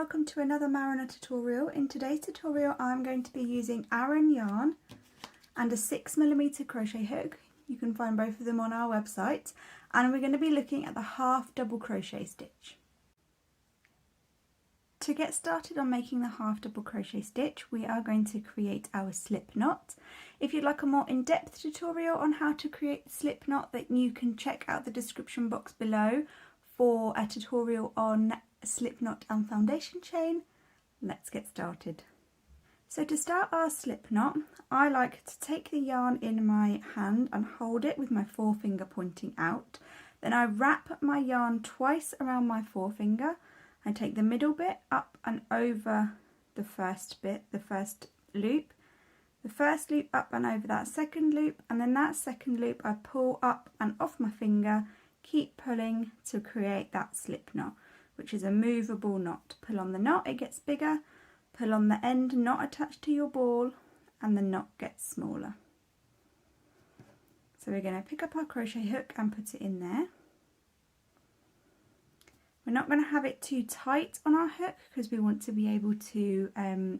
welcome to another Marriner tutorial. In today's tutorial I'm going to be using Aran yarn and a 6mm crochet hook. You can find both of them on our website, and we're going to be looking at the half double crochet stitch. To get started on making the half double crochet stitch, we are going to create our slip knot. If you'd like a more in-depth tutorial on how to create the slip knot, then you can check out the description box below for a tutorial on slip knot and foundation chain. Let's get started. So to start our slip knot, I like to take the yarn in my hand and hold it with my forefinger pointing out. Then I wrap my yarn twice around my forefinger. I take the middle bit up and over the first bit, the first loop up and over that second loop, and then that second loop I pull up and off my finger, keep pulling to create that slip knot, which is a movable knot. Pull on the knot, it gets bigger, pull on the end not attached to your ball, and the knot gets smaller. So we're going to pick up our crochet hook and put it in there. We're not going to have it too tight on our hook because we want to be able to, we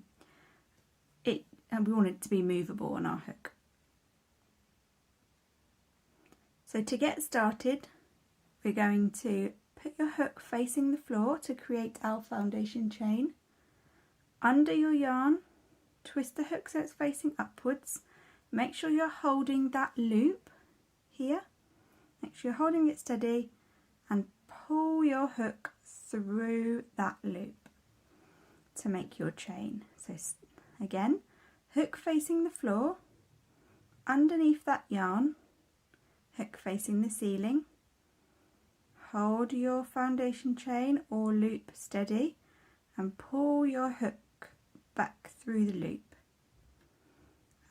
want it to be movable on our hook. So to get started, we're going to put your hook facing the floor to create our foundation chain. Under your yarn, twist the hook so it's facing upwards. Make sure you're holding that loop here. Make sure you're holding it steady and pull your hook through that loop to make your chain. So again, hook facing the floor, underneath that yarn, hook facing the ceiling. Hold your foundation chain or loop steady and pull your hook back through the loop.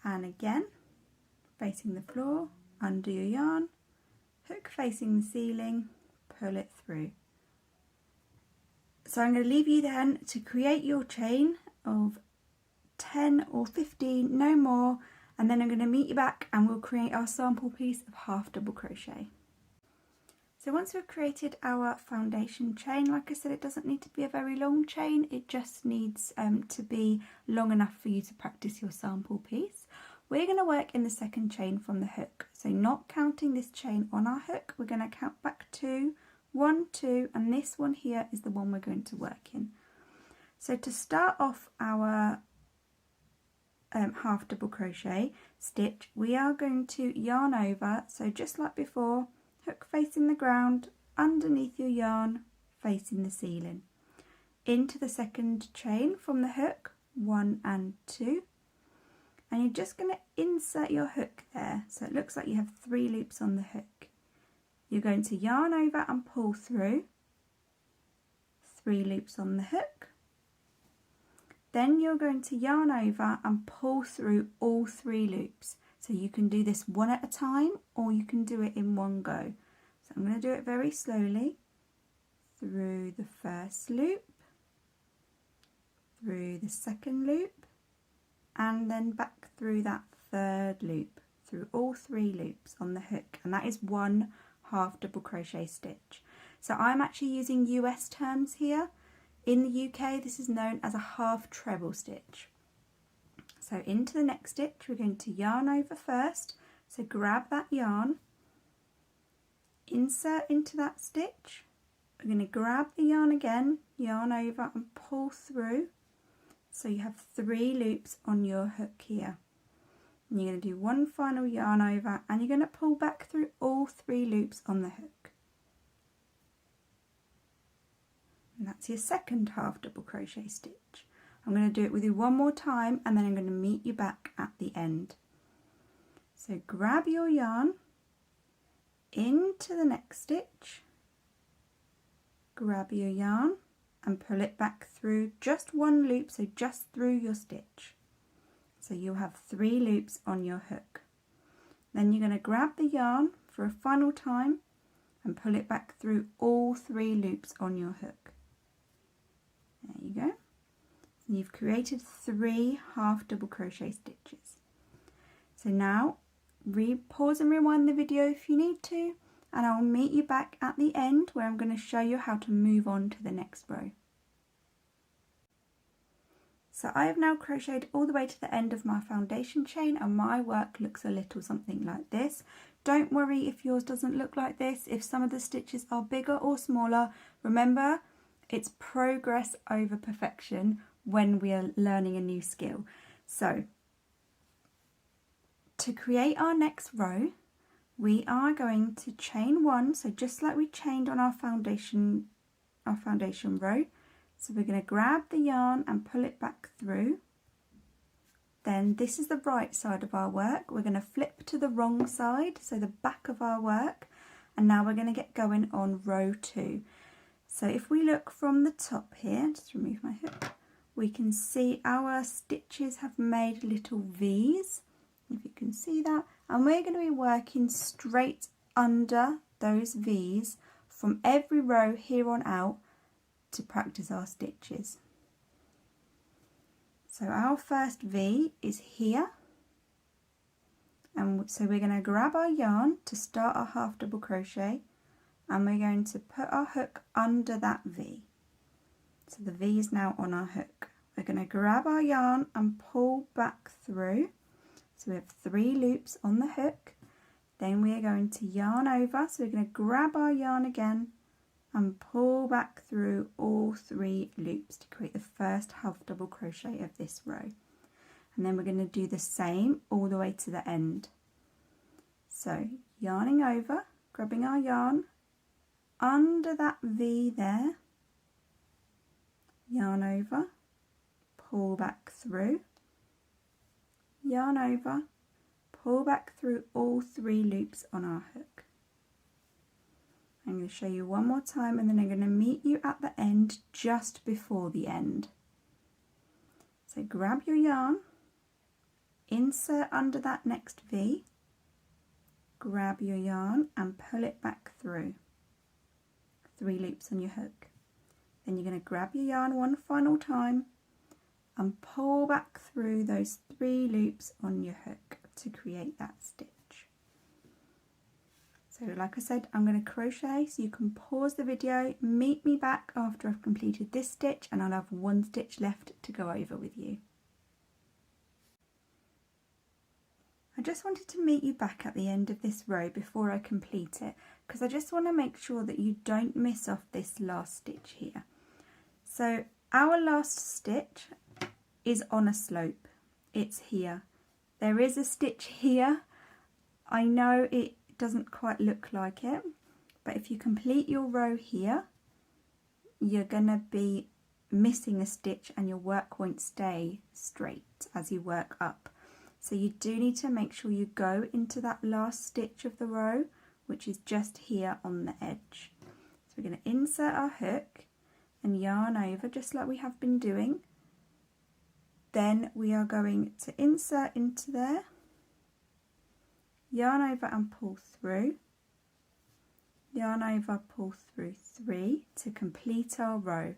And again, facing the floor, under your yarn, hook facing the ceiling, pull it through. So I'm going to leave you then to create your chain of 10 or 15, no more, and then I'm going to meet you back and we'll create our sample piece of half double crochet. So once we've created our foundation chain, like I said, it doesn't need to be a very long chain, it just needs to be long enough for you to practice your sample piece. We're going to work in the second chain from the hook, so not counting this chain on our hook, we're going to count back 2, 1, 2, and this one here is the one we're going to work in. So to start off our half double crochet stitch, we are going to yarn over, so just like before, hook facing the ground, underneath your yarn, facing the ceiling. Into the second chain from the hook, 1 and 2. And you're just going to insert your hook there, so it looks like you have 3 loops on the hook. You're going to yarn over and pull through, 3 loops on the hook. Then you're going to yarn over and pull through all 3 loops. So you can do this one at a time or you can do it in one go. So I'm going to do it very slowly. Through the first loop, through the second loop, and then back through that third loop, through all 3 loops on the hook. And that is one half double crochet stitch. So I'm actually using US terms here. In the UK, this is known as a half treble stitch. So into the next stitch, we're going to yarn over first. So grab that yarn, insert into that stitch. We're going to grab the yarn again, yarn over and pull through. So you have 3 loops on your hook here. And you're going to do one final yarn over and you're going to pull back through all 3 loops on the hook. And that's your second half double crochet stitch. I'm going to do it with you one more time and then I'm going to meet you back at the end. So grab your yarn into the next stitch, grab your yarn and pull it back through just 1 loop, so just through your stitch. So you'll have 3 loops on your hook. Then you're going to grab the yarn for a final time and pull it back through all 3 loops on your hook. There you go. You've created 3 half double crochet stitches. So now pause and rewind the video if you need to, and I'll meet you back at the end where I'm going to show you how to move on to the next row. So I have now crocheted all the way to the end of my foundation chain, and my work looks a little something like this. Don't worry if yours doesn't look like this. If some of the stitches are bigger or smaller, remember it's progress over perfection when we are learning a new skill. So to create our next row, we are going to chain one, so just like we chained on our foundation row. So we're going to grab the yarn and pull it back through. Then this is the right side of our work. We're going to flip to the wrong side, so the back of our work, and now we're going to get going on row 2. So if we look from the top here, just remove my hook, we can see our stitches have made little V's, if you can see that, and we're going to be working straight under those V's from every row here on out to practice our stitches. So our first V is here, and so we're going to grab our yarn to start our half double crochet, and we're going to put our hook under that V. So the V is now on our hook. We're going to grab our yarn and pull back through. So we have 3 loops on the hook. Then we are going to yarn over, so we're going to grab our yarn again and pull back through all 3 loops to create the first half double crochet of this row. And then we're going to do the same all the way to the end. So yarning over, grabbing our yarn under that V there, yarn over, pull back through, yarn over, pull back through all 3 loops on our hook. I'm going to show you one more time, and then I'm going to meet you at the end just before the end. So grab your yarn, insert under that next V, grab your yarn and pull it back through. 3 loops on your hook. Then you're going to grab your yarn one final time and pull back through those 3 loops on your hook to create that stitch. So like I said, I'm going to crochet, so you can pause the video, meet me back after I've completed this stitch, and I'll have 1 stitch left to go over with you. I just wanted to meet you back at the end of this row before I complete it, because I just want to make sure that you don't miss off this last stitch here. So our last stitch is on a slope. It's here. There is a stitch here. I know it doesn't quite look like it, but if you complete your row here, you're going to be missing a stitch and your work won't stay straight as you work up. So you do need to make sure you go into that last stitch of the row, which is just here on the edge. So we're going to insert our hook and yarn over just like we have been doing. Then we are going to insert into there, yarn over and pull through, yarn over, pull through 3 to complete our row.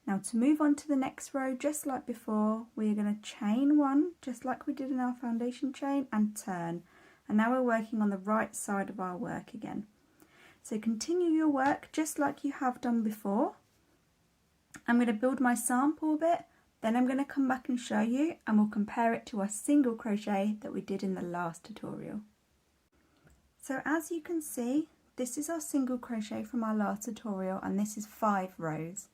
Now to move on to the next row, just like before, we're going to chain 1, just like we did in our foundation chain, and turn. And now we're working on the right side of our work again. So continue your work just like you have done before. I'm going to build my sample bit, then I'm going to come back and show you, and we'll compare it to our single crochet that we did in the last tutorial. So as you can see, this is our single crochet from our last tutorial, and this is 5 rows.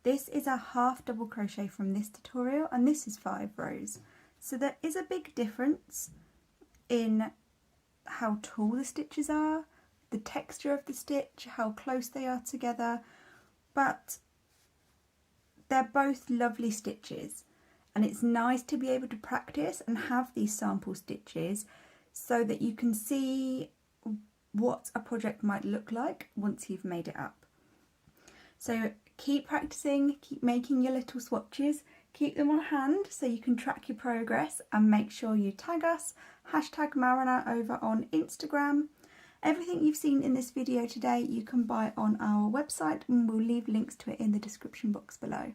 This is a half double crochet from this tutorial, and this is 5 rows. So there is a big difference in how tall the stitches are, the texture of the stitch, how close they are together, but they're both lovely stitches, and it's nice to be able to practice and have these sample stitches so that you can see what a project might look like once you've made it up. So keep practicing, keep making your little swatches, keep them on hand so you can track your progress, and make sure you tag us, #Marriner over on Instagram. Everything you've seen in this video today you can buy on our website, and we'll leave links to it in the description box below.